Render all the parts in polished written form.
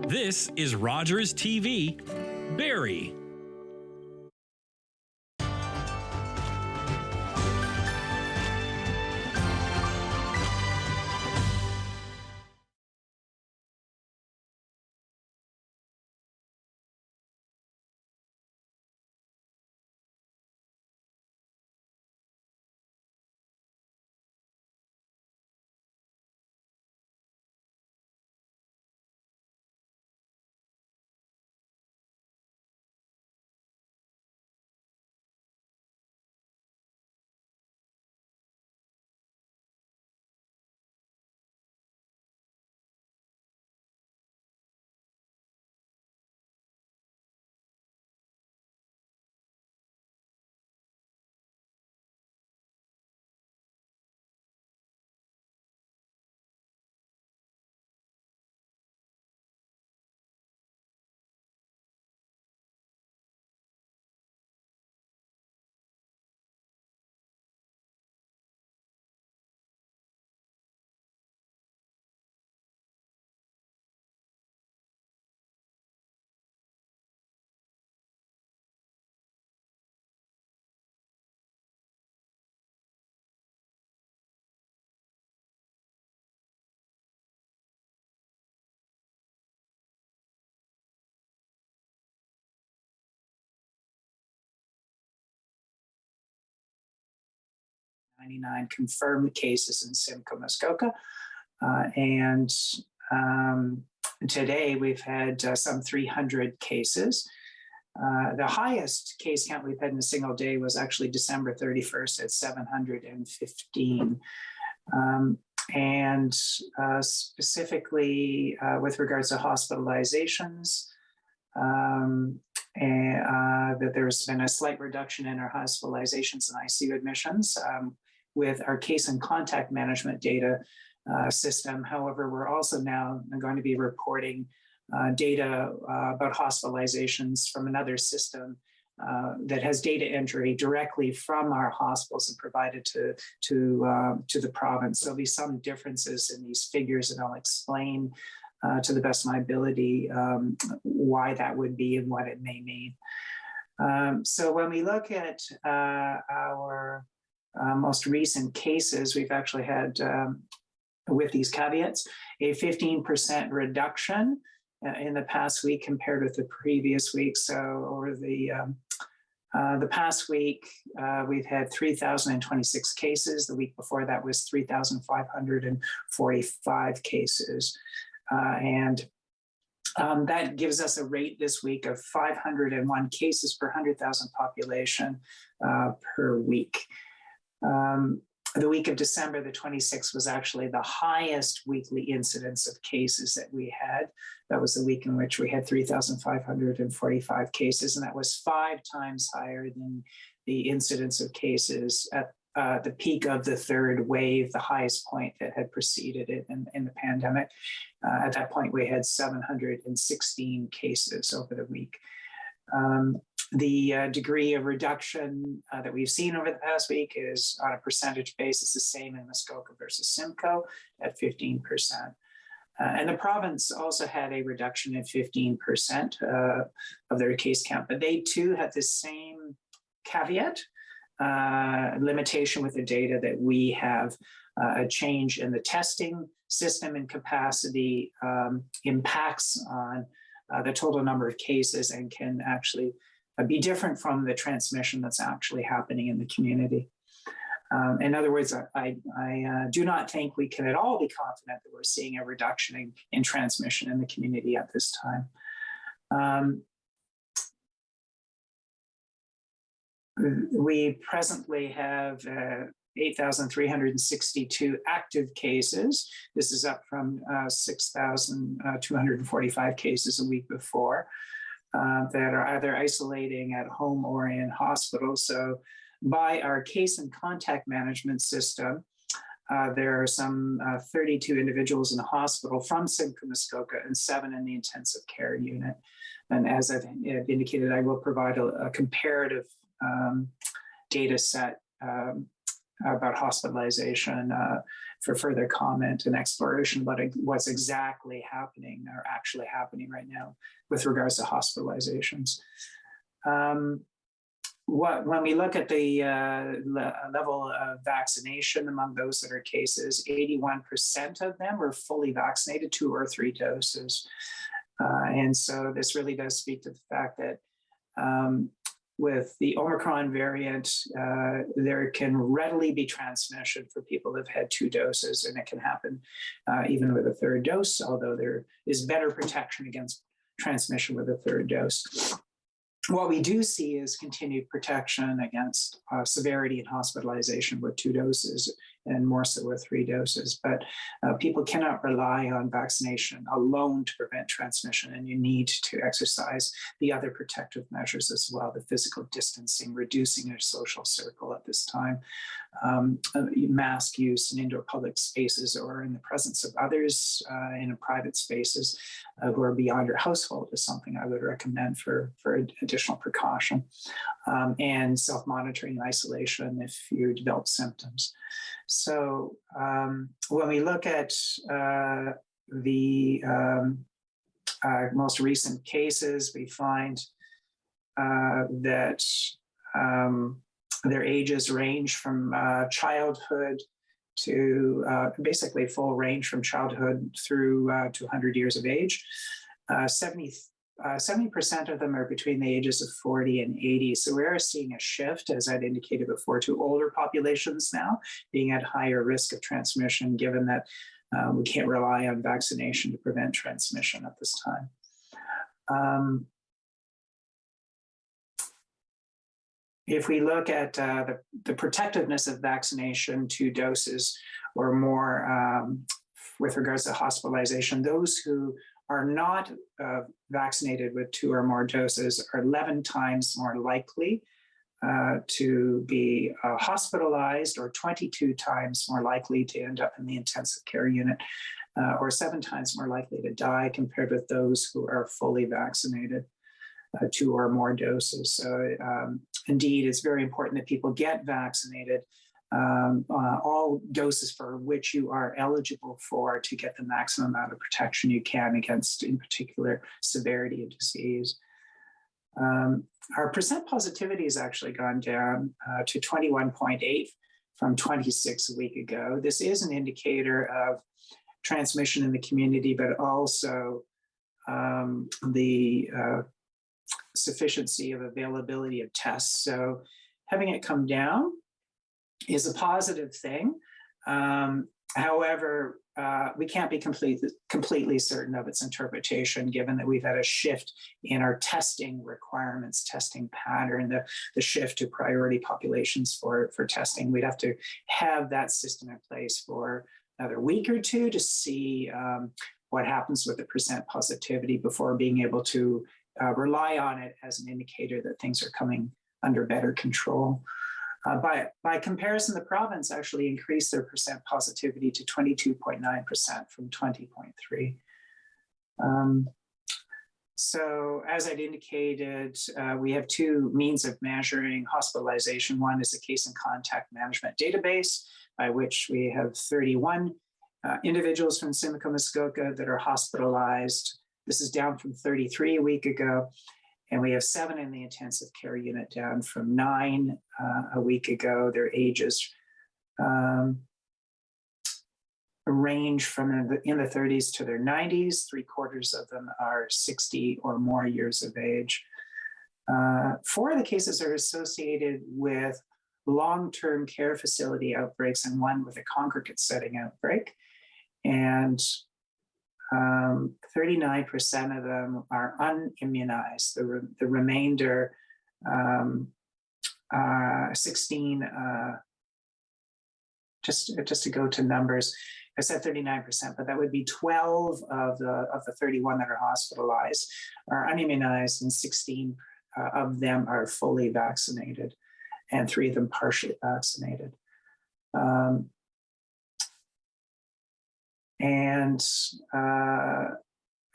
This is Rogers TV, Barrie. Confirmed cases in Simcoe, Muskoka. And today we've had some 300 cases. The highest case count we've had in a single day was actually December 31st at 715. And specifically with regards to hospitalizations, that there's been a slight reduction in our hospitalizations and ICU admissions with our case and contact management data system. However, we're also now going to be reporting data about hospitalizations from another system that has data entry directly from our hospitals and provided to the province. There'll be some differences in these figures, and I'll explain to the best of my ability why that would be and what it may mean. So when we look at our most recent cases, we've actually had, with these caveats, a 15% reduction in the past week compared with the previous week. So over the past week, we've had 3,026 cases. The week before that was 3,545 cases. And that gives us a rate this week of 501 cases per 100,000 population per week. The week of December the 26th was actually the highest weekly incidence of cases that we had. That was the week in which we had 3,545 cases, and that was 5 times higher than the incidence of cases at the peak of the third wave, the highest point that had preceded it in the pandemic. At that point, we had 716 cases over the week. The degree of reduction that we've seen over the past week is on a percentage basis the same in Muskoka versus Simcoe at 15%. And the province also had a reduction of 15% of their case count, but they too had the same caveat, limitation with the data that we have. A change in the testing system and capacity impacts on the total number of cases and can actually be different from the transmission that's actually happening in the community. In other words, I do not think we can at all be confident that we're seeing a reduction in transmission in the community at this time. We presently have 8,362 active cases. This is up from 6,245 cases a week before that are either isolating at home or in hospital. So by our case and contact management system, there are some 32 individuals in the hospital from Simcoe, Muskoka, and 7 in the intensive care unit. And as I've indicated, I will provide a comparative data set about hospitalization for further comment and exploration about what's exactly happening or actually happening right now with regards to hospitalizations. When we look at the level of vaccination among those that are cases, 81% of them were fully vaccinated, 2 or 3 doses. And so this really does speak to the fact that with the Omicron variant, there can readily be transmission for people who've had 2 doses, and it can happen even with a 3rd dose, although there is better protection against transmission with a 3rd dose. What we do see is continued protection against severity and hospitalization with 2 doses and more so with 3 doses. But people cannot rely on vaccination alone to prevent transmission, and you need to exercise the other protective measures as well, the physical distancing, reducing your social circle at this time, mask use in indoor public spaces or in the presence of others in private spaces who are beyond your household is something I would recommend for additional precaution, and self-monitoring and isolation if you develop symptoms. So when we look at the most recent cases, we find that their ages range from childhood to basically full range from childhood through to 100 years of age. 70% of them are between the ages of 40 and 80. So we are seeing a shift, as I'd indicated before, to older populations now being at higher risk of transmission, given that we can't rely on vaccination to prevent transmission at this time. If we look at the protectiveness of vaccination, 2 doses or more with regards to hospitalization, those who are not vaccinated with 2 or more doses are 11 times more likely to be hospitalized, or 22 times more likely to end up in the intensive care unit, or 7 times more likely to die compared with those who are fully vaccinated, 2 or more doses. So indeed, it's very important that people get vaccinated, all doses for which you are eligible for, to get the maximum amount of protection you can against, in particular, severity of disease. Our percent positivity has actually gone down to 21.8 from 26 a week ago. This is an indicator of transmission in the community, but also the sufficiency of availability of tests. So having it come down is a positive thing. However, we can't be completely certain of its interpretation, given that we've had a shift in our testing requirements, testing pattern, the shift to priority populations for testing. We'd have to have that system in place for another week or 2 to see what happens with the percent positivity before being able to rely on it as an indicator that things are coming under better control. By comparison, the province actually increased their percent positivity to 22.9% from 20.3%. So as I'd indicated, we have 2 means of measuring hospitalization. One is the case and contact management database, by which we have 31 individuals from Simcoe Muskoka that are hospitalized. This is down from 33 a week ago. And we have 7 in the intensive care unit, down from 9 a week ago. Their ages range from in the 30s to their 90s. 3/4 of them are 60 or more years of age. 4 of the cases are associated with long-term care facility outbreaks, and 1 with a congregate setting outbreak. And 39% of them are unimmunized. The remainder, 16, just to go to numbers, I said 39%, but that would be 12 of the 31 that are hospitalized are unimmunized, and 16 of them are fully vaccinated, and 3 of them partially vaccinated. And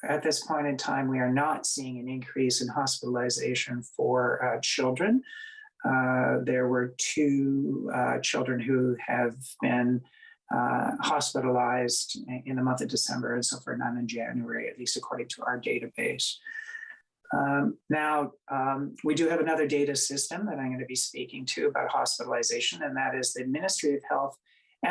at this point in time, we are not seeing an increase in hospitalization for children. There were two children who have been hospitalized in the month of December, and so far none in January, at least according to our database. Now, we do have another data system that I'm going to be speaking to about hospitalization, and that is the Ministry of Health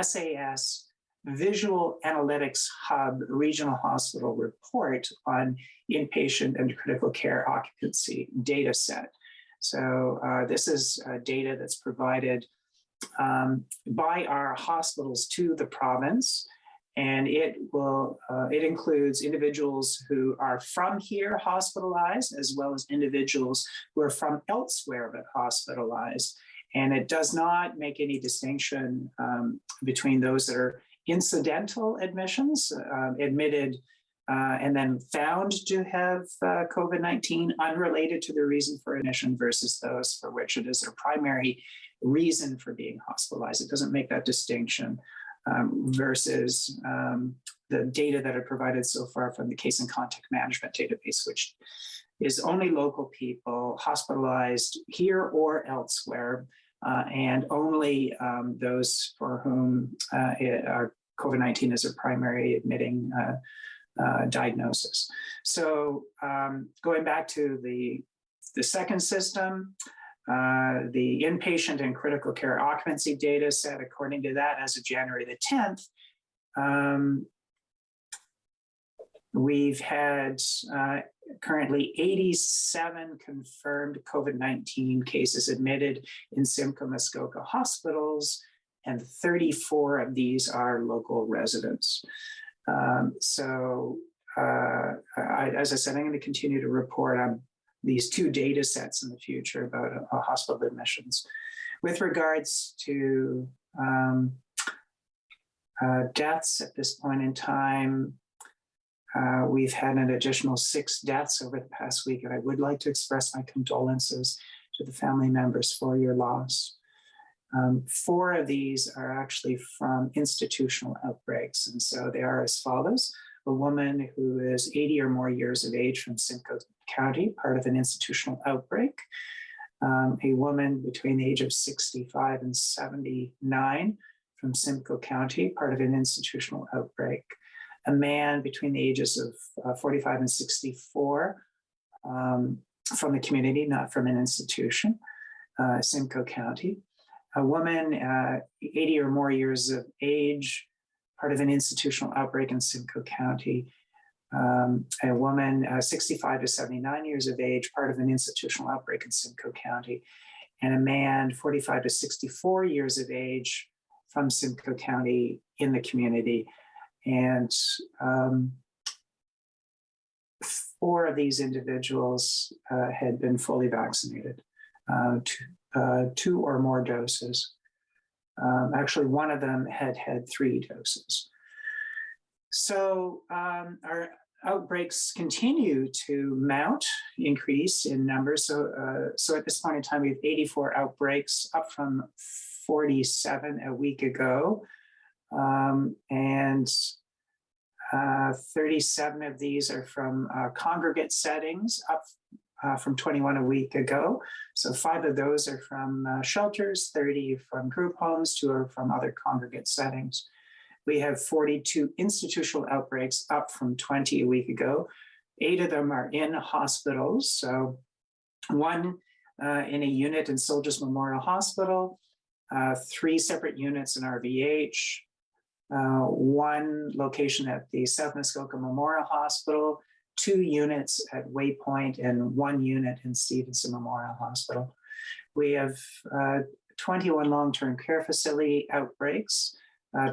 SAS Visual Analytics Hub Regional Hospital Report on Inpatient and Critical Care Occupancy data set. So this is data that's provided by our hospitals to the province, and it includes individuals who are from here hospitalized, as well as individuals who are from elsewhere but hospitalized. And it does not make any distinction between those that are incidental admissions, admitted and then found to have COVID-19 unrelated to the reason for admission, versus those for which it is their primary reason for being hospitalized. It doesn't make that distinction versus the data that are provided so far from the case and contact management database, which is only local people hospitalized here or elsewhere, and only those for whom COVID-19 is a primary admitting diagnosis. So going back to the second system, the inpatient and critical care occupancy data set, according to that, as of January the 10th, we've had currently 87 confirmed COVID-19 cases admitted in Simcoe Muskoka hospitals, and 34 of these are local residents. As I said, I'm going to continue to report on these two data sets in the future about hospital admissions. With regards to deaths at this point in time, we've had an additional 6 deaths over the past week, and I would like to express my condolences to the family members for your loss. 4 of these are actually from institutional outbreaks, and so they are as follows. A woman who is 80 or more years of age from Simcoe County, part of an institutional outbreak. A woman between the age of 65 and 79 from Simcoe County, part of an institutional outbreak. A man between the ages of 45 and 64 from the community, not from an institution, Simcoe County. A woman 80 or more years of age, part of an institutional outbreak in Simcoe County. A woman 65 to 79 years of age, part of an institutional outbreak in Simcoe County. And a man 45 to 64 years of age from Simcoe County in the community. And 4 of these individuals had been fully vaccinated, 2 or more doses. Actually, one of them had 3 doses. So our outbreaks continue to increase in numbers. So at this point in time, we have 84 outbreaks, up from 47 a week ago. And 37 of these are from congregate settings, up from 21 a week ago. So 5 of those are from shelters, 30 from group homes, 2 are from other congregate settings. We have 42 institutional outbreaks, up from 20 a week ago. 8 of them are in hospitals. So 1 in a unit in Soldiers Memorial Hospital, 3 separate units in RVH, 1 location at the South Muskoka Memorial Hospital, 2 units at Waypoint, and 1 unit in Stevenson Memorial Hospital. We have 21 long-term care facility outbreaks.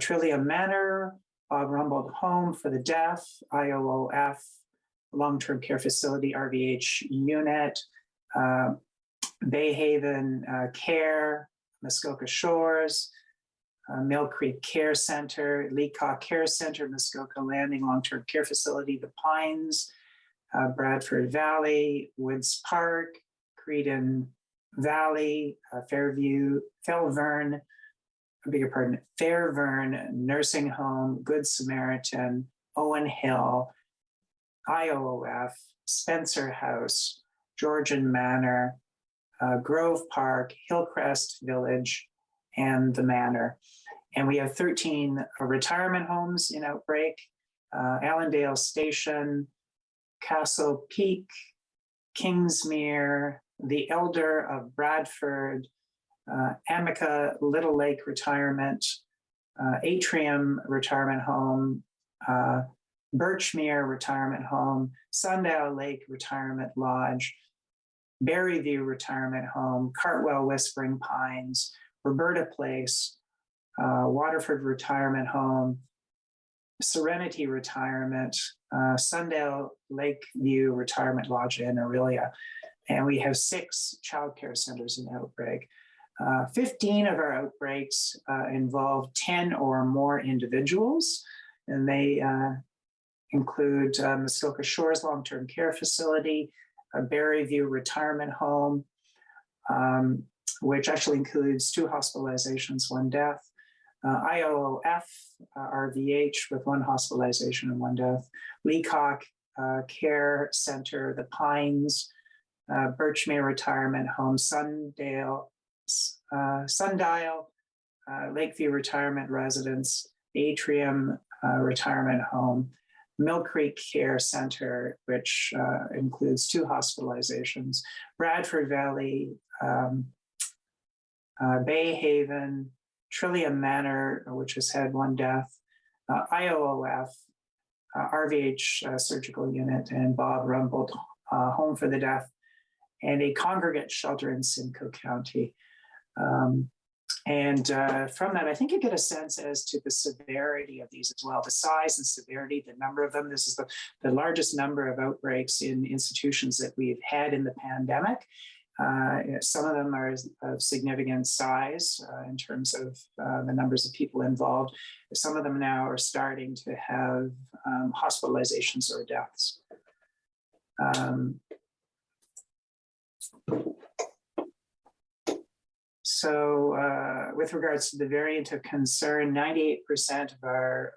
Trillium Manor, Bob Rumbold Home for the Deaf, IOOF, long-term care facility, RVH unit, Bayhaven Care, Muskoka Shores, Mill Creek Care Center, Leacock Care Center, Muskoka Landing Long-Term Care Facility, The Pines, Bradford Valley, Woods Park, Creedon Valley, Fairvern Nursing Home, Good Samaritan, Owen Hill, IOOF, Spencer House, Georgian Manor, Grove Park, Hillcrest Village, and the Manor. And we have 13 retirement homes in Outbreak, Allendale Station, Castle Peak, Kingsmere, the Elder of Bradford, Amica Little Lake Retirement, Atrium Retirement Home, Birchmere Retirement Home, Sundial Lake Retirement Lodge, Berryview Retirement Home, Cartwell Whispering Pines, Roberta Place, Waterford Retirement Home, Serenity Retirement, Sundale Lakeview Retirement Lodge in Aurelia. And we have 6 childcare centers in Outbreak. 15 of our outbreaks involve 10 or more individuals, and they include Muskoka Shores Long-Term Care Facility, a Berryview Retirement Home, which actually includes 2 hospitalizations, 1 death, IOOF, RVH with 1 hospitalization and 1 death, Leacock Care Center, The Pines, Birchmere Retirement Home, Sundial, Lakeview Retirement Residence, Atrium Retirement Home, Mill Creek Care Center, which includes 2 hospitalizations, Bradford Valley, Bay Haven, Trillium Manor, which has had 1 death, IOOF, RVH Surgical Unit, and Bob Rumbold Home for the Deaf, and a congregate shelter in Simcoe County. From that, I think you get a sense as to the severity of these as well, the size and severity, the number of them. This is the largest number of outbreaks in institutions that we've had in the pandemic. Some of them are of significant size in terms of the numbers of people involved. Some of them now are starting to have hospitalizations or deaths. With regards to the variant of concern, 98% of our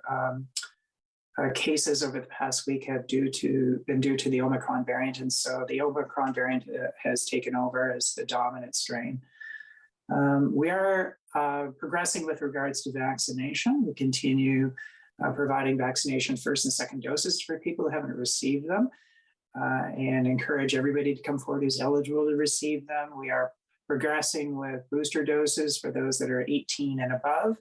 cases over the past week have been due to the Omicron variant. And so the Omicron variant has taken over as the dominant strain. We are progressing with regards to vaccination. We continue providing vaccination 1st and 2nd doses for people who haven't received them, and encourage everybody to come forward who's eligible to receive them. We are progressing with booster doses for those that are 18 and above.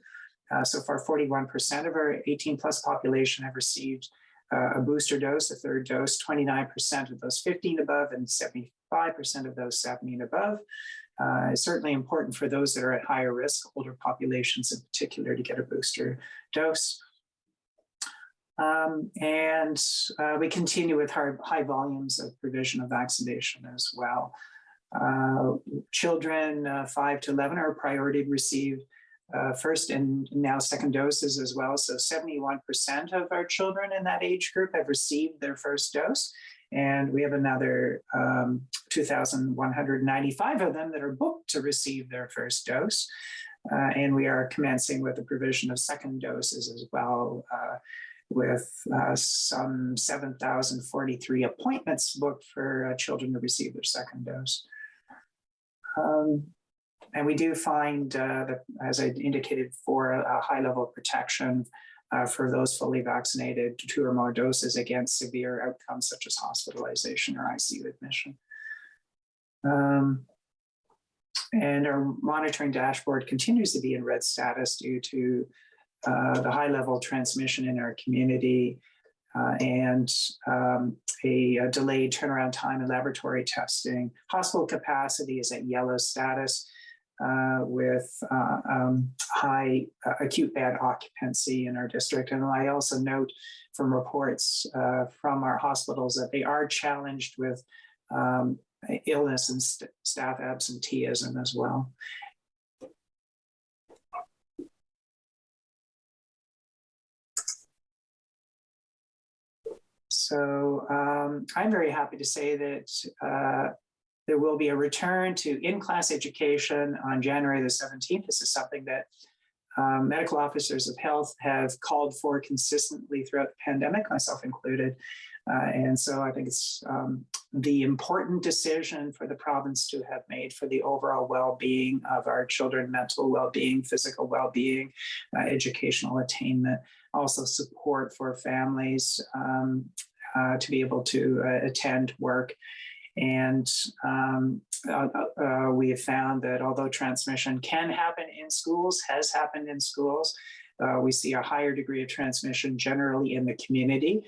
So far, 41% of our 18 plus population have received a booster dose, a 3rd dose, 29% of those 15 above, and 75% of those 70 and above. It's certainly important for those that are at higher risk, older populations in particular, to get a booster dose. We continue with high volumes of provision of vaccination as well. Children 5 to 11 are priority to receive 1st and now 2nd doses as well. So 71% of our children in that age group have received their 1st dose. And we have another 2,195 of them that are booked to receive their 1st dose. And we are commencing with the provision of 2nd doses as well, with some 7,043 appointments booked for children to receive their 2nd dose. And we do find that, as I indicated, for a high level of protection for those fully vaccinated, 2 or more doses against severe outcomes such as hospitalization or ICU admission. And our monitoring dashboard continues to be in red status due to the high level of transmission in our community and a delayed turnaround time in laboratory testing. Hospital capacity is at yellow status with high acute bed occupancy in our district. And I also note from reports from our hospitals that they are challenged with illness and staff absenteeism as well. So I'm very happy to say that there will be a return to in-class education on January the 17th. This is something that medical officers of health have called for consistently throughout the pandemic, myself included. And so I think it's the important decision for the province to have made for the overall well-being of our children, mental well-being, physical well-being, educational attainment, also support for families to be able to attend work. And we have found that although transmission can happen in schools, has happened in schools, we see a higher degree of transmission generally in the community.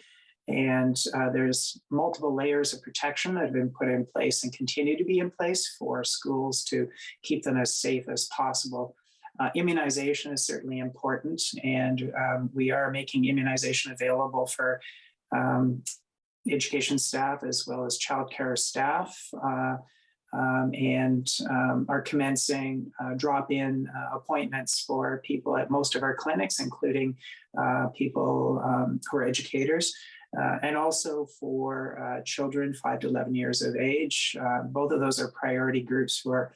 And there's multiple layers of protection that have been put in place and continue to be in place for schools to keep them as safe as possible. Immunization is certainly important, and we are making immunization available for education staff as well as childcare staff, and are commencing drop-in appointments for people at most of our clinics, including people who are educators, and also for children 5 to 11 years of age. Both of those are priority groups for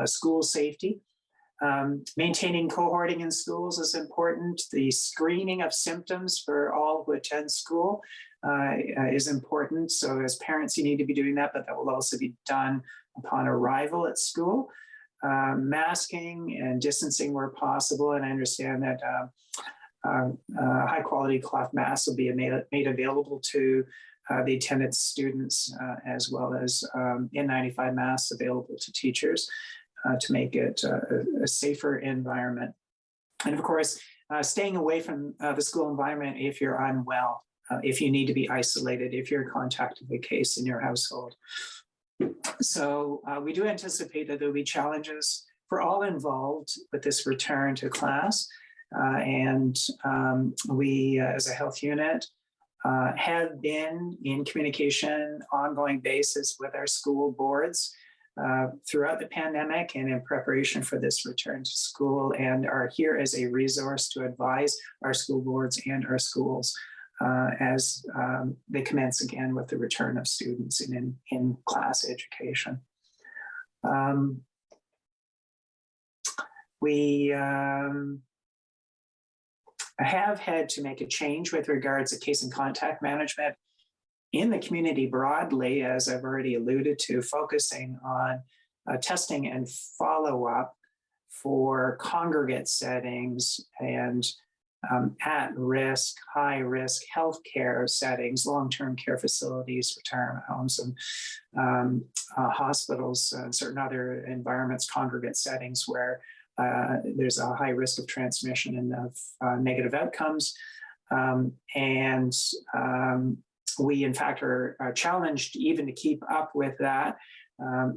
school safety. Maintaining cohorting in schools is important. The screening of symptoms for all who attend school is important. So as parents, you need to be doing that, but that will also be done upon arrival at school. Masking and distancing where possible. And I understand that high quality cloth masks will be made available to the attendant students, as well as N95 masks available to teachers to make it a safer environment. And of course, staying away from the school environment if you're unwell, if you need to be isolated, if you're contacting a case in your household. So we do anticipate that there will be challenges for all involved with this return to class. And we, as a health unit, have been in communication ongoing basis with our school boards throughout the pandemic and in preparation for this return to school, and are here as a resource to advise our school boards and our schools as they commence again with the return of students in class education. We have had to make a change with regards to case and contact management in the community broadly, as I've already alluded to, focusing on testing and follow-up for congregate settings and at-risk, high-risk healthcare settings, long-term care facilities, retirement homes, and hospitals, and certain other environments, congregate settings where there's a high risk of transmission and of negative outcomes. We, in fact, are challenged even to keep up with that.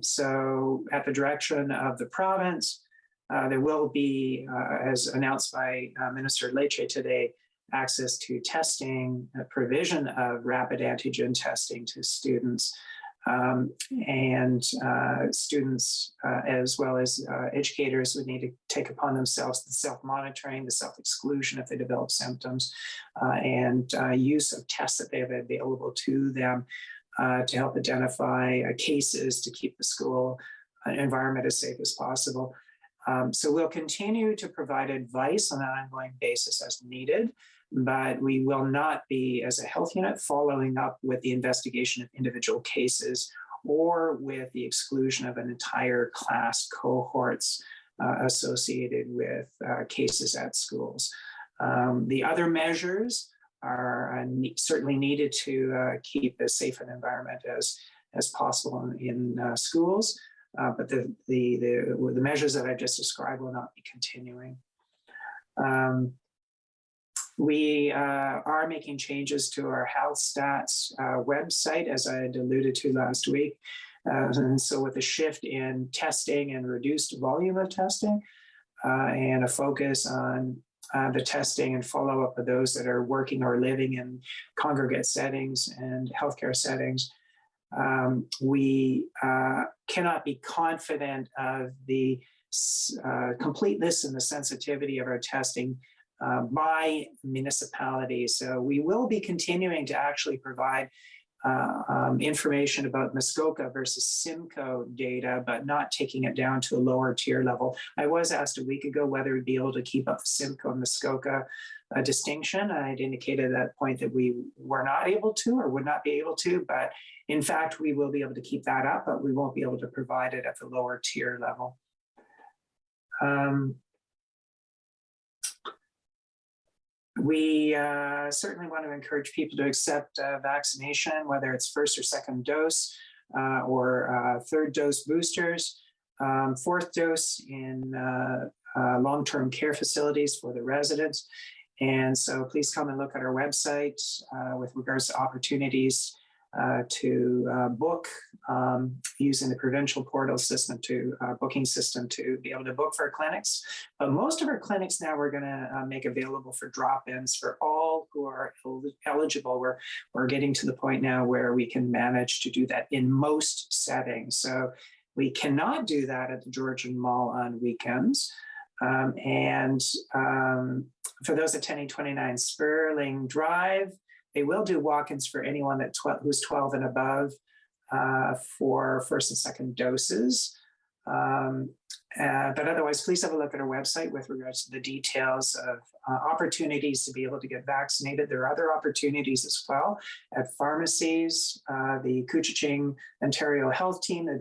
So at the direction of the province, there will be, as announced by Minister Lecce today, access to testing, provision of rapid antigen testing to students. Students, as well as educators, would need to take upon themselves the self-monitoring, the self-exclusion if they develop symptoms, and use of tests that they have available to them to help identify cases to keep the school environment as safe as possible. So we'll continue to provide advice on an ongoing basis as needed, but we will not be, as a health unit, following up with the investigation of individual cases or with the exclusion of an entire class cohorts associated with cases at schools. The other measures are certainly needed to keep as safe an environment as possible in schools, but the measures that I've just described will not be continuing. We are making changes to our health stats website, as I had alluded to last week. And so with a shift in testing and reduced volume of testing and a focus on the testing and follow-up of those that are working or living in congregate settings and healthcare settings, we cannot be confident of the completeness and the sensitivity of our testing by municipality. So we will be continuing to actually provide information about Muskoka versus Simcoe data, but not taking it down to a lower tier level. I was asked a week ago whether we'd be able to keep up the Simcoe and Muskoka distinction. I'd indicated at that point that we were not able to or would not be able to, but in fact, we will be able to keep that up, but we won't be able to provide it at the lower tier level. We certainly want to encourage people to accept vaccination, whether it's first or second dose or third dose boosters, fourth dose in long-term care facilities for the residents. And so please come and look at our website with regards to opportunities to book using the provincial portal system to booking system to be able to book for our clinics. But most of our clinics now we're going to make available for drop-ins for all who are eligible. We're getting to the point now where we can manage to do that in most settings. So we cannot do that at the Georgian Mall on weekends. For those attending 29 Sperling Drive, they will do walk-ins for anyone who's 12 and above for first and second doses. But otherwise, please have a look at our website with regards to the details of opportunities to be able to get vaccinated. There are other opportunities as well at pharmacies, the Couchiching Ontario Health Team, the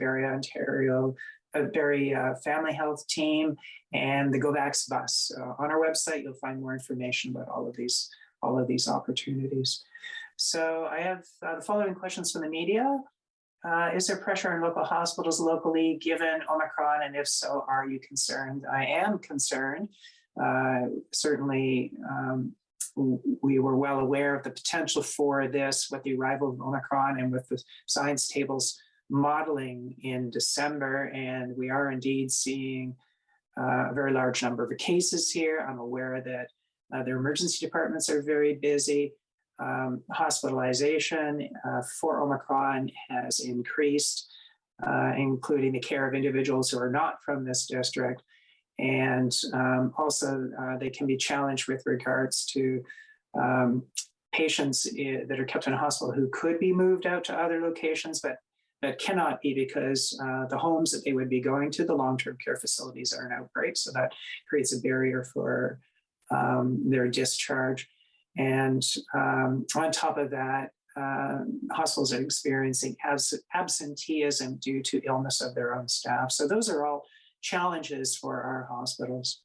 Barrie Family Health Team, and the GoVax bus. On our website, you'll find more information about all of these opportunities. So I have the following questions from the media. Is there pressure on local hospitals locally given Omicron? And if so, are you concerned? I am concerned. Certainly, we were well aware of the potential for this with the arrival of Omicron and with the science tables modeling in December. And we are indeed seeing a very large number of cases here. I'm aware that their emergency departments are very busy. Hospitalization for Omicron has increased, including the care of individuals who are not from this district. And also they can be challenged with regards to patients that are kept in a hospital who could be moved out to other locations, but that cannot be because the homes that they would be going to, the long-term care facilities, are an outbreak. So that creates a barrier for their discharge. And on top of that, hospitals are experiencing absenteeism due to illness of their own staff. So those are all challenges for our hospitals.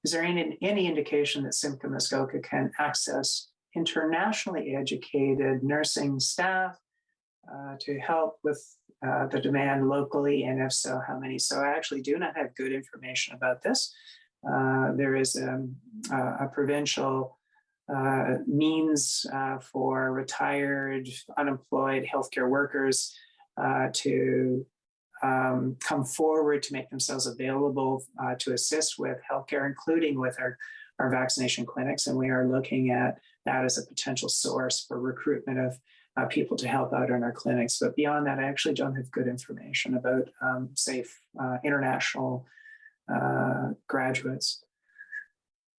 Is there any indication that Simcoe Muskoka can access internationally educated nursing staff to help with the demand locally? And if so, how many? So I actually do not have good information about this. There is a provincial means for retired, unemployed healthcare workers to come forward to make themselves available to assist with healthcare, including with our vaccination clinics. And we are looking at that as a potential source for recruitment of people to help out in our clinics. But beyond that, I actually don't have good information about safe international graduates.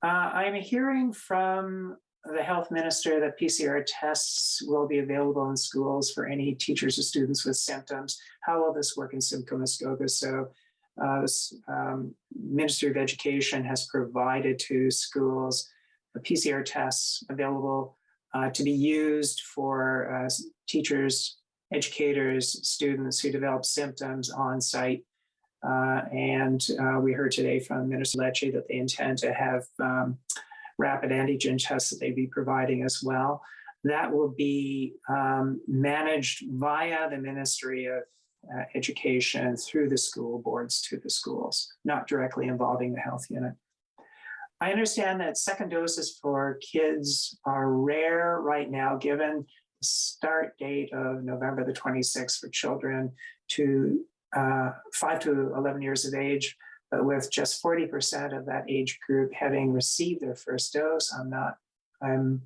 I'm hearing from the health minister that PCR tests will be available in schools for any teachers or students with symptoms. How will this work in Simcoe Muskoka? So this Ministry of Education has provided to schools the PCR tests available to be used for teachers, educators, students who develop symptoms on site. And we heard today from Minister Lecce that they intend to have rapid antigen tests that they'd be providing as well. That will be managed via the Ministry of Education through the school boards to the schools, not directly involving the health unit. I understand that second doses for kids are rare right now, given the start date of November the 26th for children to 5 to 11 years of age, but with just 40% of that age group having received their first dose. I'm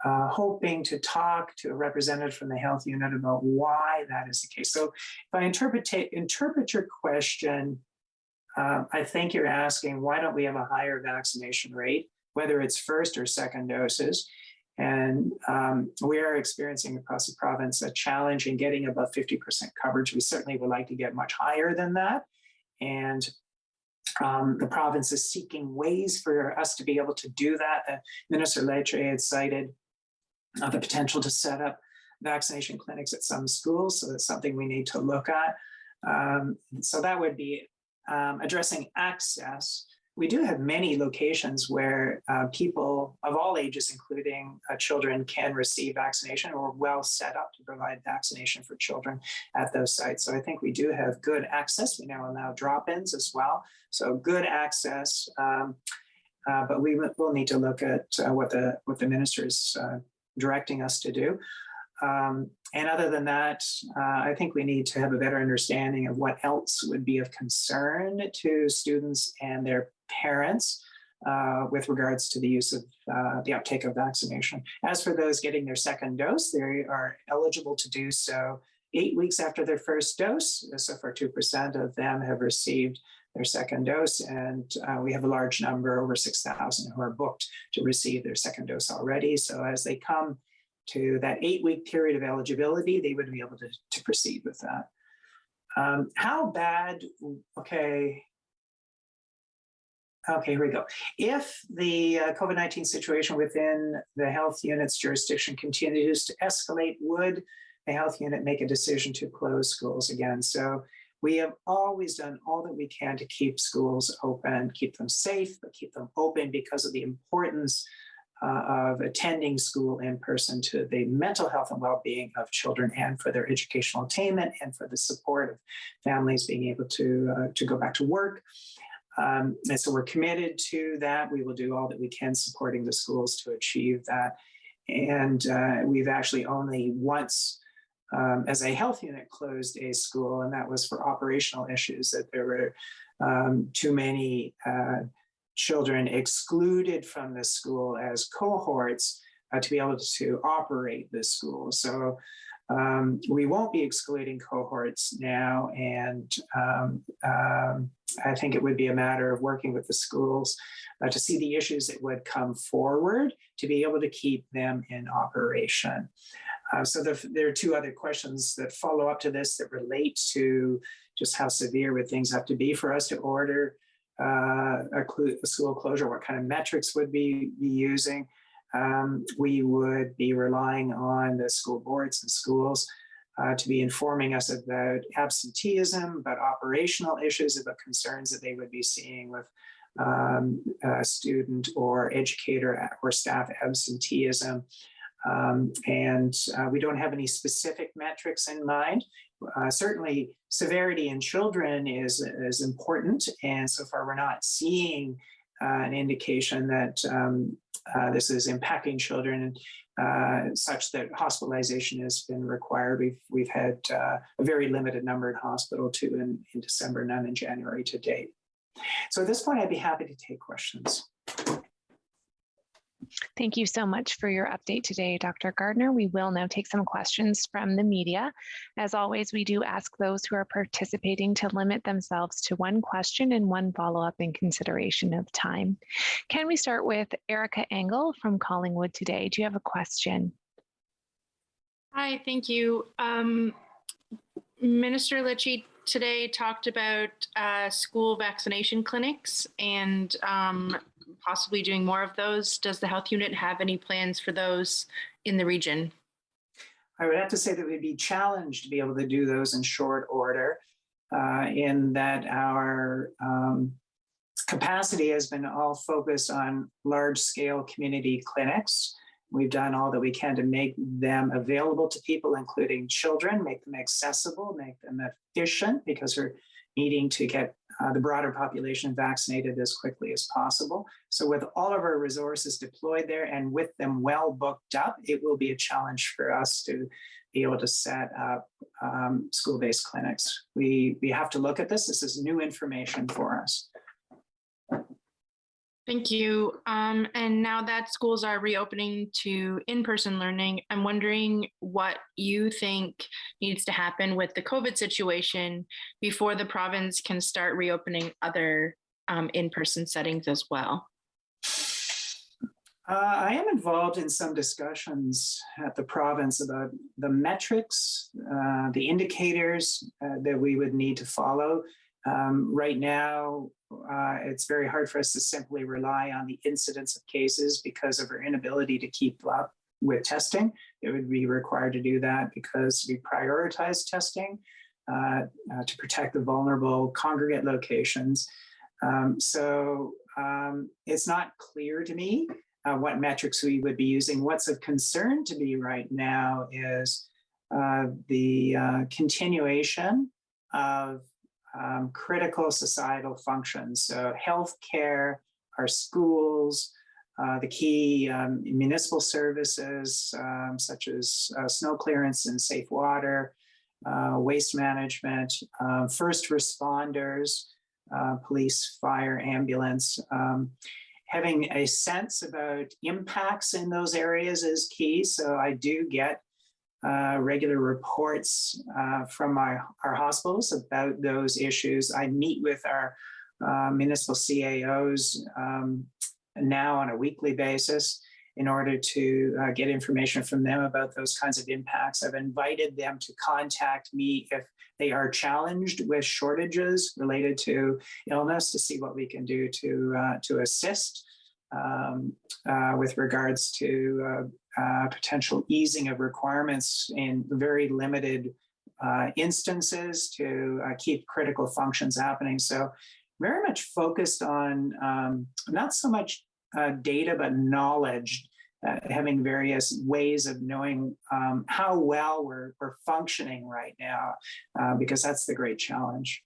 hoping to talk to a representative from the health unit about why that is the case. So if I interpret your question, I think you're asking, why don't we have a higher vaccination rate, whether it's first or second doses? And we are experiencing across the province a challenge in getting above 50% coverage. We certainly would like to get much higher than that. And the province is seeking ways for us to be able to do that. Minister Lecce had cited the potential to set up vaccination clinics at some schools. So that's something we need to look at. So that would be addressing access. We do have many locations where people of all ages, including children, can receive vaccination, or well set up to provide vaccination for children at those sites. So I think we do have good access. We now allow drop-ins as well. So good access, but we will need to look at what the minister is directing us to do. And other than that, I think we need to have a better understanding of what else would be of concern to students and their parents with regards to the use of the uptake of vaccination. As for those getting their second dose, they are eligible to do so 8 weeks after their first dose. So far, 2% of them have received their second dose, and we have a large number, over 6,000, who are booked to receive their second dose already. So as they come to that 8-week period of eligibility, they would be able to proceed with that. How bad, okay, here we go. If the COVID-19 situation within the health unit's jurisdiction continues to escalate, would the health unit make a decision to close schools again? So we have always done all that we can to keep schools open, keep them safe, but keep them open because of the importance of attending school in person to the mental health and well-being of children, and for their educational attainment, and for the support of families being able to go back to work. And so we're committed to that. We will do all that we can supporting the schools to achieve that. And we've actually only once, as a health unit, closed a school, and that was for operational issues, that there were too many children excluded from the school as cohorts to be able to operate the school. So we won't be excluding cohorts now, and I think it would be a matter of working with the schools to see the issues that would come forward to be able to keep them in operation. So there are two other questions that follow up to this that relate to just how severe would things have to be for us to order a school closure. What kind of metrics would we be using? We would be relying on the school boards and schools to be informing us about absenteeism, but operational issues, about concerns that they would be seeing with student or educator or staff absenteeism. And we don't have any specific metrics in mind. Certainly, severity in children is important, and so far we're not seeing an indication that this is impacting children such that hospitalization has been required. We've had a very limited number in hospital, 2 in December, none in January to date. So at this point, I'd be happy to take questions. Thank you so much for your update today, Dr. Gardner. We will now take some questions from the media. As always, we do ask those who are participating to limit themselves to one question and one follow-up in consideration of time. Can we start with Erica Engel from Collingwood Today? Do you have a question? Hi, thank you. Minister Lecce today talked about school vaccination clinics and possibly doing more of those. Does the health unit have any plans for those in the region? I would have to say that we'd be challenged to be able to do those in short order, in that our capacity has been all focused on large-scale community clinics. We've done all that we can to make them available to people, including children, make them accessible, make them efficient, because we're needing to get the broader population vaccinated as quickly as possible. So with all of our resources deployed there and with them well booked up, it will be a challenge for us to be able to set up school-based clinics. We have to look at this. This is new information for us. Thank you. And now that schools are reopening to in-person learning, I'm wondering what you think needs to happen with the COVID situation before the province can start reopening other in-person settings as well. I am involved in some discussions at the province about the metrics, the indicators that we would need to follow. Right now, it's very hard for us to simply rely on the incidence of cases because of our inability to keep up with testing. It would be required to do that because we prioritize testing to protect the vulnerable congregate locations. It's not clear to me what metrics we would be using. What's of concern to me right now is the continuation of critical societal functions. So healthcare, our schools, the key municipal services such as snow clearance and safe water, waste management, first responders, police, fire, ambulance. Having a sense about impacts in those areas is key. So I do get regular reports from our hospitals about those issues. I meet with our municipal CAOs now on a weekly basis in order to get information from them about those kinds of impacts. I've invited them to contact me if they are challenged with shortages related to illness to see what we can do to assist with regards to potential easing of requirements in very limited instances to keep critical functions happening. So very much focused on not so much data, but knowledge, having various ways of knowing how well we're functioning right now, because that's the great challenge.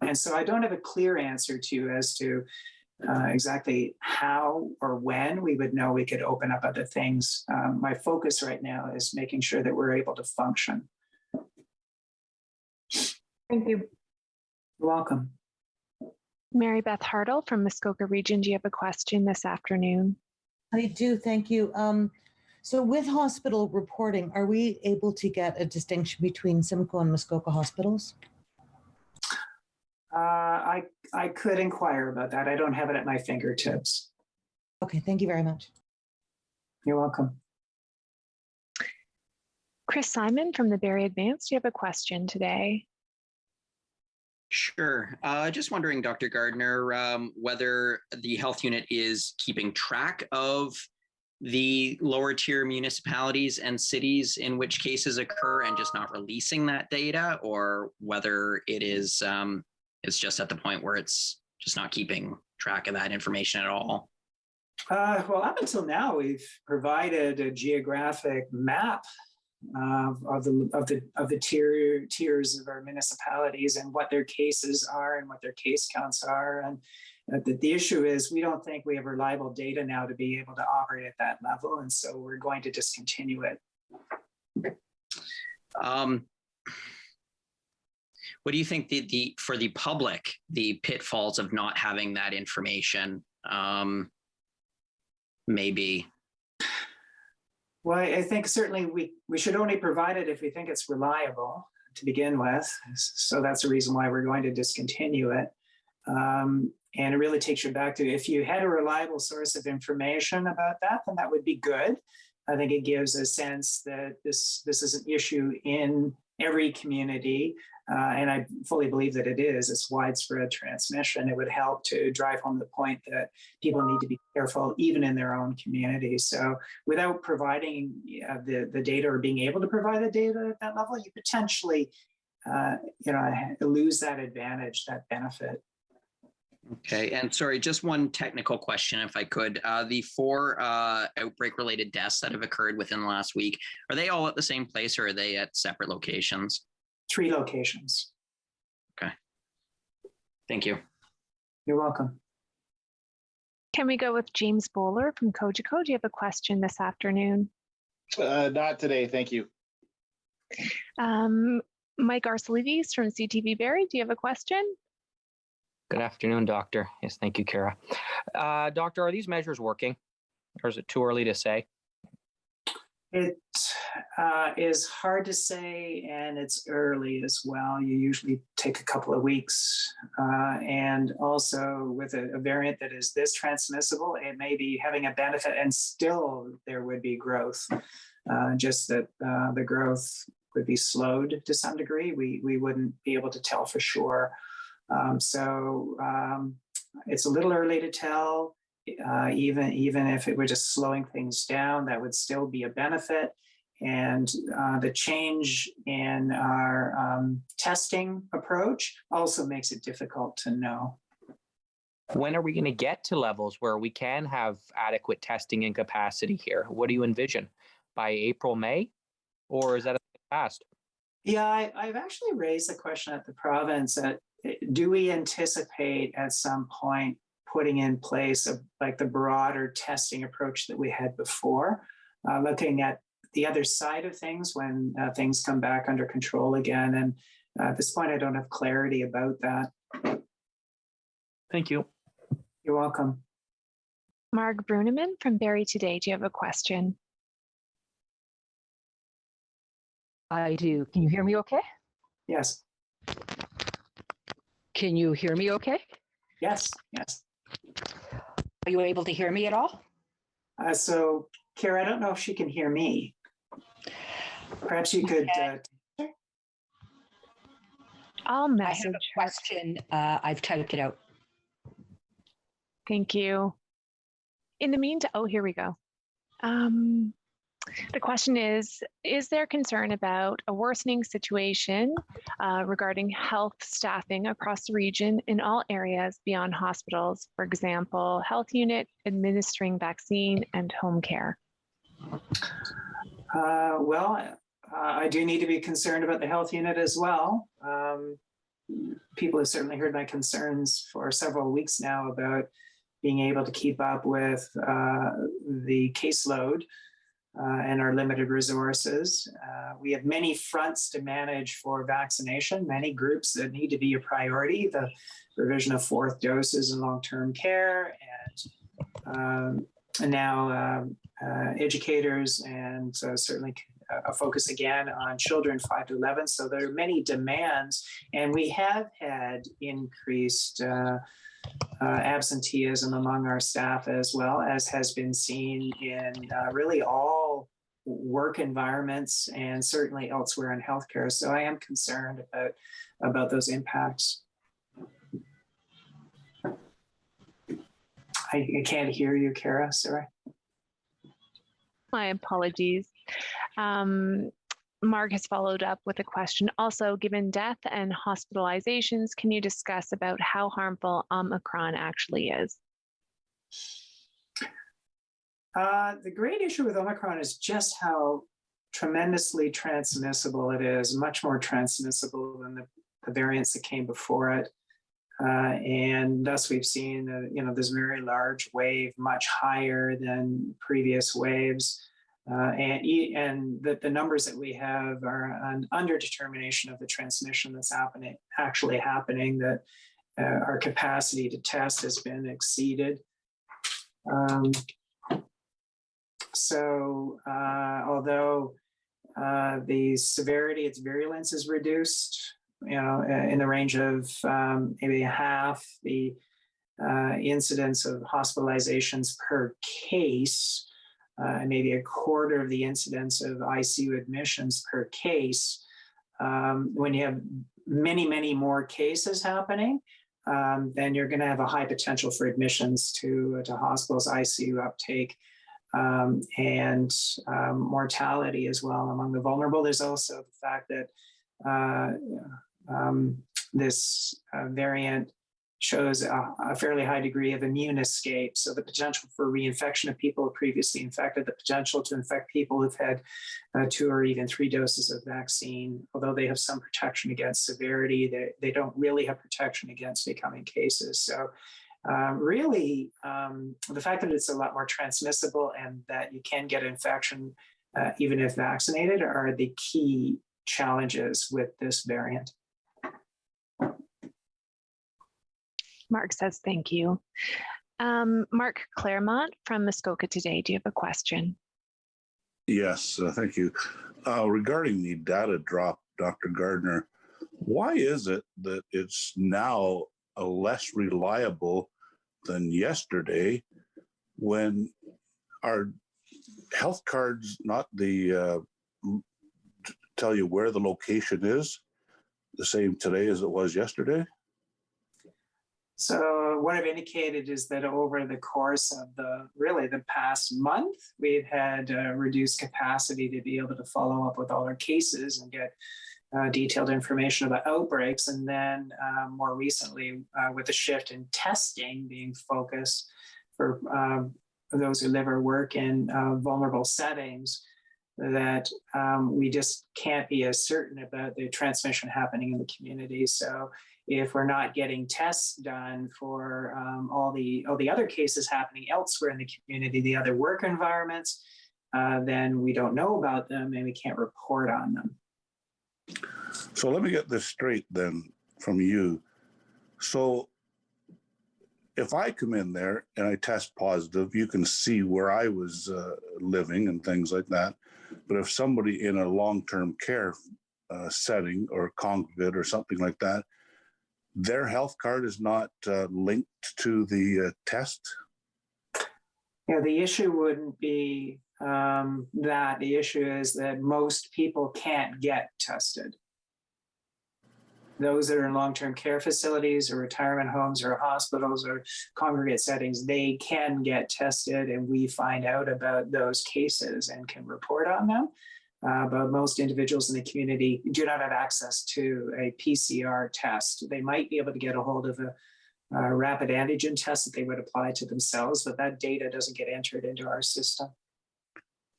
And so I don't have a clear answer to you as to exactly how or when we would know we could open up other things. My focus right now is making sure that we're able to function. Thank you. You're welcome. Mary Beth Hartle from Muskoka Region, do you have a question this afternoon? I do, thank you. So with hospital reporting, are we able to get a distinction between Simcoe and Muskoka hospitals? I could inquire about that. I don't have it at my fingertips. Okay, thank you very much. You're welcome. Chris Simon from the Barrie Advance, do you have a question today? Sure. Just wondering, Dr. Gardner, whether the health unit is keeping track of the lower tier municipalities and cities in which cases occur and just not releasing that data, or whether it is it's just at the point where it's just not keeping track of that information at all. Well, up until now, we've provided a geographic map of the tiers of our municipalities and what their cases are and what their case counts are. And the issue is we don't think we have reliable data now to be able to operate at that level. And so we're going to discontinue it. What do you think for the public, the pitfalls of not having that information may be? Well, I think certainly we should only provide it if we think it's reliable to begin with. So that's the reason why we're going to discontinue it. And it really takes you back to, if you had a reliable source of information about that, then that would be good. I think it gives a sense that this is an issue in every community. And I fully believe that it is. It's widespread transmission. It would help to drive home the point that people need to be careful even in their own community. So without providing the data or being able to provide the data at that level, you potentially lose that advantage, that benefit. Okay, and sorry, just one technical question, if I could. The 4 outbreak-related deaths that have occurred within the last week, are they all at the same place or are they at separate locations? 3 locations. Okay. Thank you. You're welcome. Can we go with James Bowler from Cogeco? Do you have a question this afternoon? Not today, thank you. Mike Arcelides from CTV Barrie, do you have a question? Good afternoon, Doctor. Yes, thank you, Kara. Doctor, are these measures working, or is it too early to say? It is hard to say, and it's early as well. You usually take a couple of weeks. And also with a variant that is this transmissible, it may be having a benefit and still there would be growth. Just that the growth would be slowed to some degree. We wouldn't be able to tell for sure. It's a little early to tell. Even if it were just slowing things down, that would still be a benefit. And the change in our testing approach also makes it difficult to know. When are we going to get to levels where we can have adequate testing and capacity here? What do you envision? By April, May? Or is that a bit fast? Yeah, I've actually raised the question at the province that do we anticipate at some point putting in place like the broader testing approach that we had before, looking at the other side of things when things come back under control again. And at this point, I don't have clarity about that. Thank you. You're welcome. Marg Bruneman from Barrie Today, do you have a question? I do. Can you hear me okay? Yes. Can you hear me okay? Yes. Yes. Are you able to hear me at all? So, Kara, I don't know if she can hear me. Perhaps you could. I'll I message have a her. question. I've typed it out. Thank you. In the meantime, oh, here we go. The question is there concern about a worsening situation regarding health staffing across the region in all areas beyond hospitals, for example, health unit, administering vaccine, and home care? I do need to be concerned about the health unit as well. People have certainly heard my concerns for several weeks now about being able to keep up with the caseload and our limited resources. We have many fronts to manage for vaccination, many groups that need to be a priority, the provision of fourth doses in long-term care, and now educators, and certainly a focus again on children 5 to 11. So there are many demands, and we have had increased absenteeism among our staff, as well as has been seen in really all work environments and certainly elsewhere in healthcare. So I am concerned about those impacts. I can't hear you, Kara, sorry. My apologies. Marg has followed up with a question. Also, given death and hospitalizations, can you discuss about how harmful Omicron actually is? The great issue with Omicron is just how tremendously transmissible it is, much more transmissible than the variants that came before it. And thus we've seen, this very large wave, much higher than previous waves. And the numbers that we have are an underdetermination of the transmission that's actually happening, that our capacity to test has been exceeded. Although the severity, its virulence is reduced, in the range of maybe half the incidence of hospitalizations per case, and maybe a quarter of the incidence of ICU admissions per case. When you have many, many more cases happening, then you're going to have a high potential for admissions to hospitals, ICU uptake, and mortality as well among the vulnerable. There's also the fact that this variant shows a fairly high degree of immune escape. So the potential for reinfection of people previously infected, the potential to infect people who've had 2 or even 3 doses of vaccine. Although they have some protection against severity, they don't really have protection against becoming cases. So really, the fact that it's a lot more transmissible and that you can get infection even if vaccinated are the key challenges with this variant. Mark says thank you. Mark Claremont from Muskoka Today, do you have a question? Yes, thank you. Regarding the data drop, Dr. Gardner, why is it that it's now less reliable than yesterday when our health cards not the tell you where the location is the same today as it was yesterday? So what I've indicated is that over the course of the past month, we've had reduced capacity to be able to follow up with all our cases and get detailed information about outbreaks. And then more recently, with the shift in testing being focused for those who live or work in vulnerable settings, that we just can't be as certain about the transmission happening in the community. So if we're not getting tests done for all the other cases happening elsewhere in the community, the other work environments, then we don't know about them and we can't report on them. So let me get this straight then from you. So if I come in there and I test positive, you can see where I was living and things like that. But if somebody in a long-term care setting or congregate or something like that, their health card is not linked to the test? Yeah, the issue wouldn't be that. The issue is that most people can't get tested. Those that are in long-term care facilities or retirement homes or hospitals or congregate settings, they can get tested and we find out about those cases and can report on them. But most individuals in the community do not have access to a PCR test. They might be able to get a hold of a rapid antigen test that they would apply to themselves, but that data doesn't get entered into our system.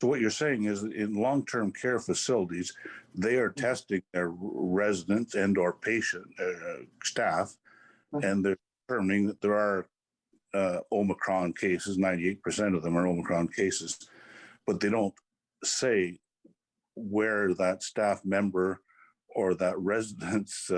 So what you're saying is in long-term care facilities, they are testing their residents and or patient staff, and they're determining that there are Omicron cases, 98% of them are Omicron cases, but they don't say where that staff member or that resident's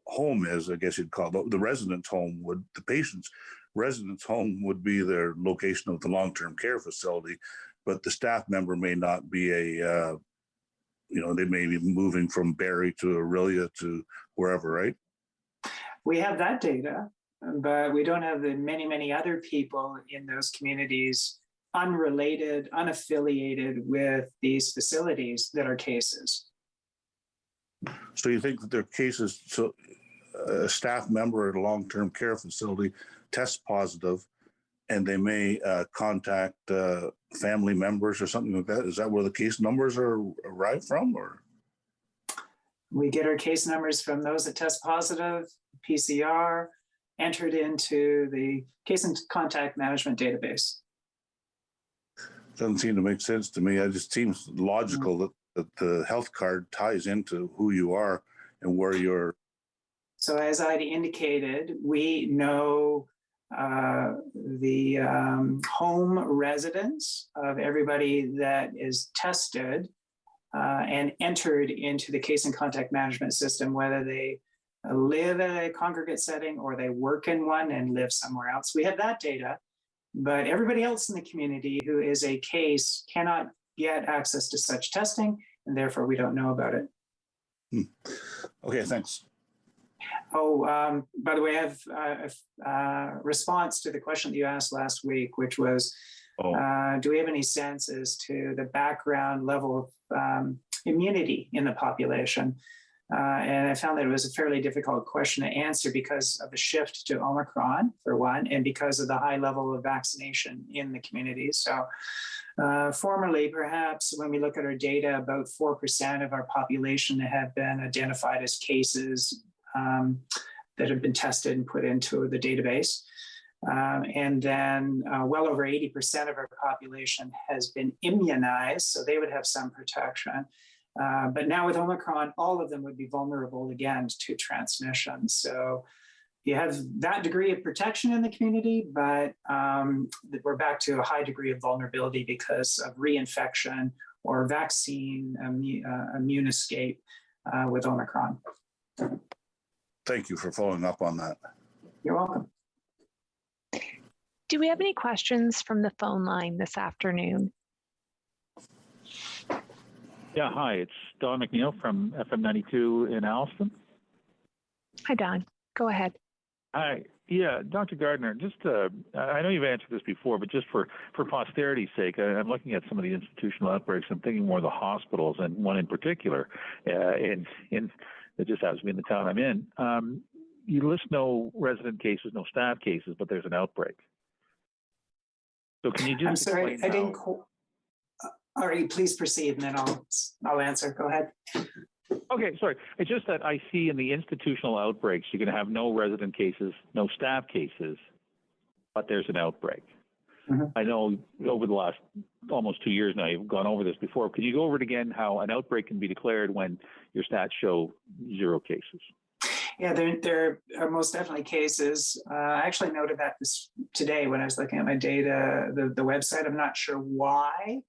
home is, I guess you'd call it. The resident's home would, the patient's resident's home would be their location of the long-term care facility, but the staff member may not be they may be moving from Barrie to Aurelia to wherever, right? We have that data, but we don't have the many, many other people in those communities unrelated, unaffiliated with these facilities that are cases. So you think that there are cases, so a staff member at a long-term care facility tests positive and they may contact family members or something like that? Is that where the case numbers are arrived from, or? We get our case numbers from those that test positive, PCR, entered into the case and contact management database. Doesn't seem to make sense to me. It just seems logical that the health card ties into who you are and where you're. So as I indicated, we know the home residence of everybody that is tested and entered into the case and contact management system, whether they live at a congregate setting or they work in one and live somewhere else. We have that data, but everybody else in the community who is a case cannot get access to such testing, and therefore we don't know about it. Okay, thanks. Oh, by the way, I have a response to the question that you asked last week, which was, do we have any sense as to the background level of immunity in the population? And I found that it was a fairly difficult question to answer because of the shift to Omicron, for one, and because of the high level of vaccination in the community. So formerly, perhaps, when we look at our data, about 4% of our population have been identified as cases that have been tested and put into the database. And then well over 80% of our population has been immunized, so they would have some protection. But now with Omicron, all of them would be vulnerable again to transmission. So you have that degree of protection in the community, but we're back to a high degree of vulnerability because of reinfection or vaccine immune escape with Omicron. Thank you for following up on that. You're welcome. Do we have any questions from the phone line this afternoon? Yeah, hi, it's Don McNeil from FM 92 in Alston. Hi, Don. Go ahead. Hi. Yeah, Dr. Gardner, just I know you've answered this before, but just for posterity's sake, I'm looking at some of the institutional outbreaks. I'm thinking more of the hospitals, and one in particular, in it just happens to be in the town I'm in. You list no resident cases, no staff cases, but there's an outbreak. So can you just? I'm sorry, explain I didn't. how... All right, please proceed, and then I'll answer. Go ahead. Okay, sorry. It's just that I see in the institutional outbreaks, you're going to have no resident cases, no staff cases, but there's an outbreak. Mm-hmm. I know over the last almost 2 years now, you've gone over this before. Could you go over it again, how an outbreak can be declared when your stats show 0 cases? Yeah, there are most definitely cases. I actually noted that today when I was looking at my data, the website. I'm not sure why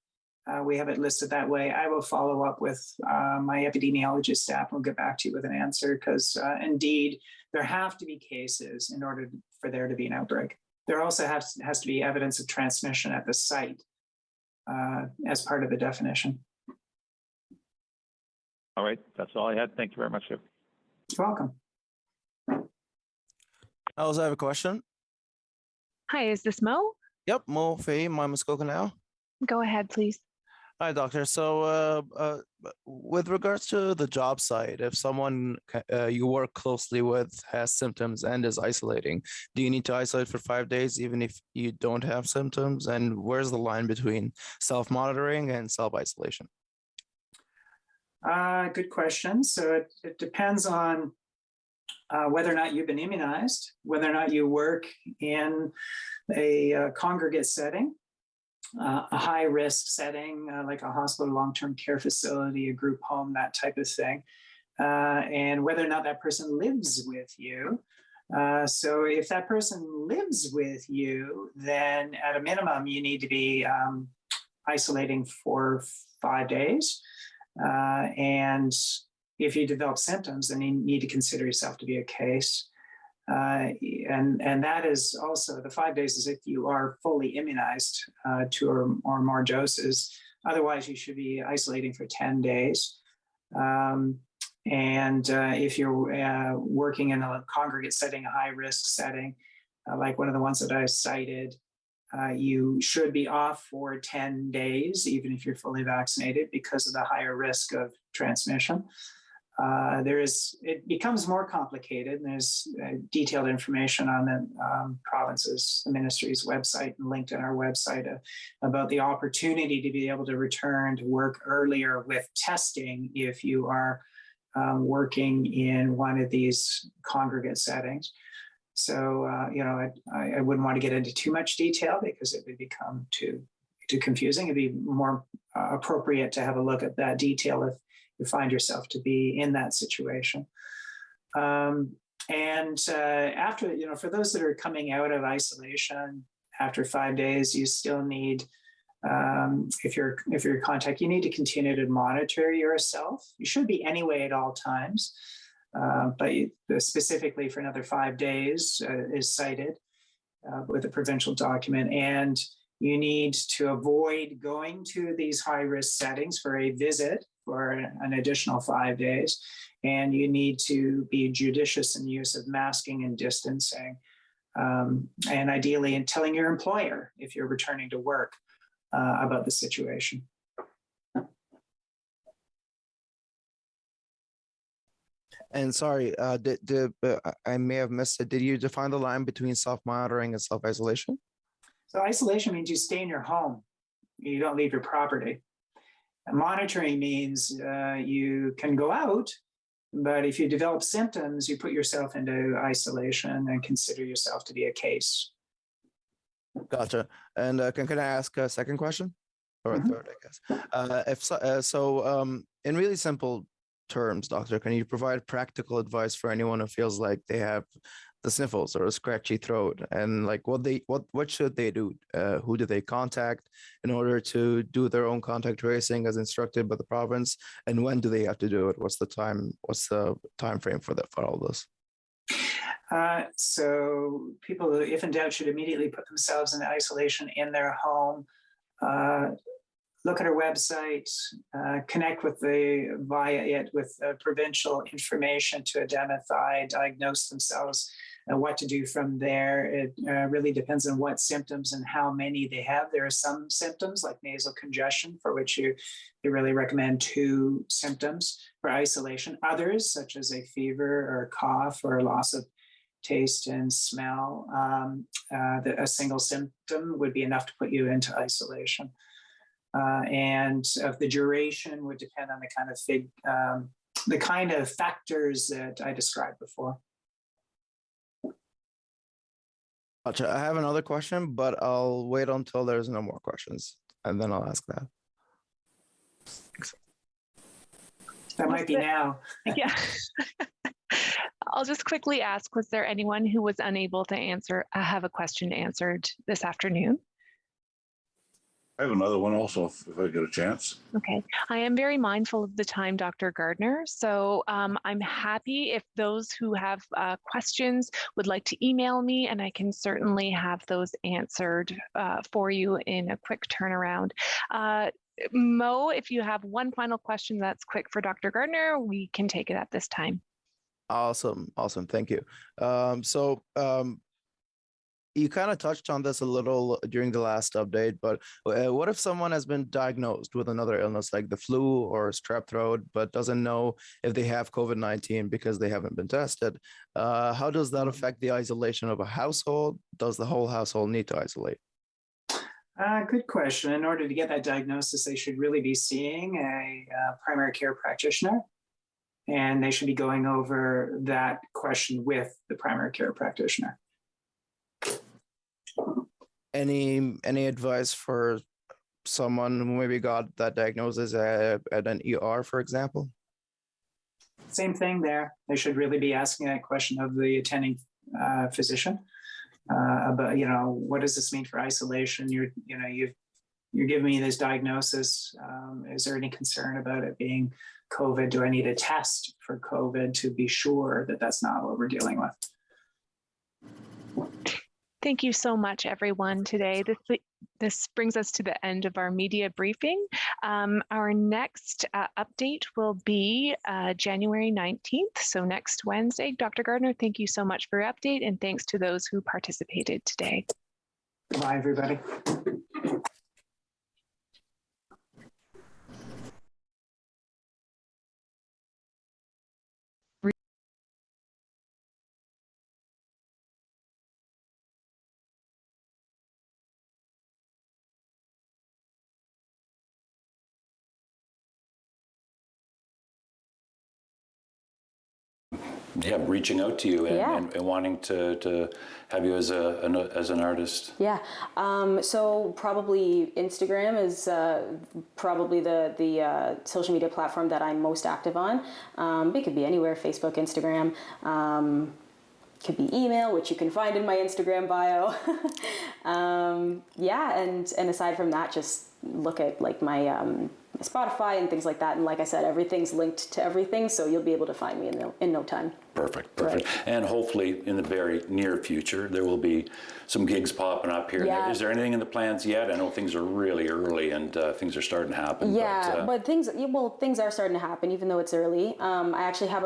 we have it listed that way. I will follow up with my epidemiologist staff. We'll get back to you with an answer because indeed there have to be cases in order for there to be an outbreak. There also has to be evidence of transmission at the site as part of the definition. All right, that's all I had. Thank you very much, sir. You're welcome. I also have a question. Hi, is this Mo? Yep, Mo Fei, my Muskoka now. Go ahead, please. Hi, doctor. So, with regards to the job site, if someone you work closely with has symptoms and is isolating, do you need to isolate for 5 days even if you don't have symptoms? And where's the line between self-monitoring and self-isolation? Good question. So it depends on whether or not you've been immunized, whether or not you work in a congregate setting, a high risk setting like a hospital, long-term care facility, a group home, that type of thing, and whether or not that person lives with you. So if that person lives with you, then at a minimum, you need to be isolating for 5 days. And if you develop symptoms, then you need to consider yourself to be a case. And that is also the 5 days is if you are fully immunized 2 or more doses. Otherwise, you should be isolating for 10 days. If you're working in a congregate setting, a high risk setting, like one of the ones that I cited, you should be off for 10 days, even if you're fully vaccinated, because of the higher risk of transmission. It becomes more complicated. There's detailed information on the province's, the ministry's website and linked in our website about the opportunity to be able to return to work earlier with testing if you are working in one of these congregate settings. So, I wouldn't want to get into too much detail because it would become too confusing. It'd be more appropriate to have a look at that detail if you find yourself to be in that situation. After, for those that are coming out of isolation after 5 days, you still need, if you're in contact, you need to continue to monitor yourself. You should be anyway at all times, but specifically for another 5 days is cited with a provincial document. And you need to avoid going to these high-risk settings for a visit for an additional 5 days. And you need to be judicious in the use of masking and distancing. And ideally, in telling your employer if you're returning to work about the situation. And sorry, I may have missed it. Did you define the line between self-monitoring and self-isolation? So isolation means you stay in your home. You don't leave your property. And monitoring means you can go out, but if you develop symptoms, you put yourself into isolation and consider yourself to be a case. Gotcha. And can I ask a second question? Or a third, I guess. In really simple terms, doctor, can you provide practical advice for anyone who feels like they have the sniffles or a scratchy throat, and like what should they do? Who do they contact in order to do their own contact tracing as instructed by the province? And when do they have to do it? What's the time frame for all this? So people, if in doubt, should immediately put themselves in isolation in their home. look at our website, connect with via it with provincial information to identify, diagnose themselves, what to do from there. It really depends on what symptoms and how many they have. There are some symptoms like nasal congestion for which they really recommend 2 symptoms for isolation. Others, such as a fever or cough or loss of taste and smell, a single symptom would be enough to put you into isolation. And of the duration would depend on the kind of factors that I described before. Gotcha. I have another question, but I'll wait until there's no more questions, and then I'll ask that. That might be now. Yeah. I'll just quickly ask, was there anyone who was unable to have a question answered this afternoon? I have another one also, if I get a chance. Okay. I am very mindful of the time, Dr. Gardner. So I'm happy if those who have questions would like to email me, and I can certainly have those answered for you in a quick turnaround. Mo, if you have one final question that's quick for Dr. Gardner, we can take it at this time. Awesome. Thank you. You kind of touched on this a little during the last update, but what if someone has been diagnosed with another illness like the flu or strep throat, but doesn't know if they have COVID-19 because they haven't been tested? How does that affect the isolation of a household? Does the whole household need to isolate? Good question. In order to get that diagnosis, they should really be seeing a primary care practitioner, and they should be going over that question with the primary care practitioner. Any advice for someone who maybe got that diagnosis at an ER, for example? Same thing there. They should really be asking that question of the attending physician about, what does this mean for isolation? You're giving me this diagnosis. Is there any concern about it being COVID? Do I need a test for COVID to be sure that that's not what we're dealing with? Thank you so much, everyone, today. This brings us to the end of our media briefing. Our next update will be January 19th, so next Wednesday. Dr. Gardner, thank you so much for your update, and thanks to those who participated today. Bye, everybody. Yeah, reaching out to you and wanting to have you as an artist. Yeah, so probably Instagram is probably the social media platform that I'm most active on. It could be anywhere: Facebook, Instagram. Could be email, which you can find in my Instagram bio. And aside from that, just look at like my Spotify and things like that. And like I said, everything's linked to everything, so you'll be able to find me in no time. Perfect. Right. And hopefully in the very near future, there will be some gigs popping up here. Yeah. Is there anything in the plans yet? I know things are really early and things are starting to happen. Yeah, but things are starting to happen, even though it's early. I actually have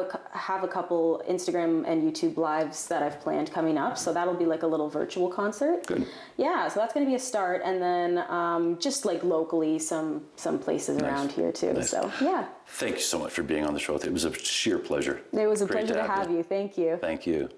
a couple Instagram and YouTube lives that I've planned coming up, so that'll be like a little virtual concert. Good. Yeah, so that's going to be a start, and then just like locally, some places around here too. Nice. So yeah. Thank you so much for being on the show. It was a sheer pleasure. It was a pleasure to have you. Thank you. Thank you.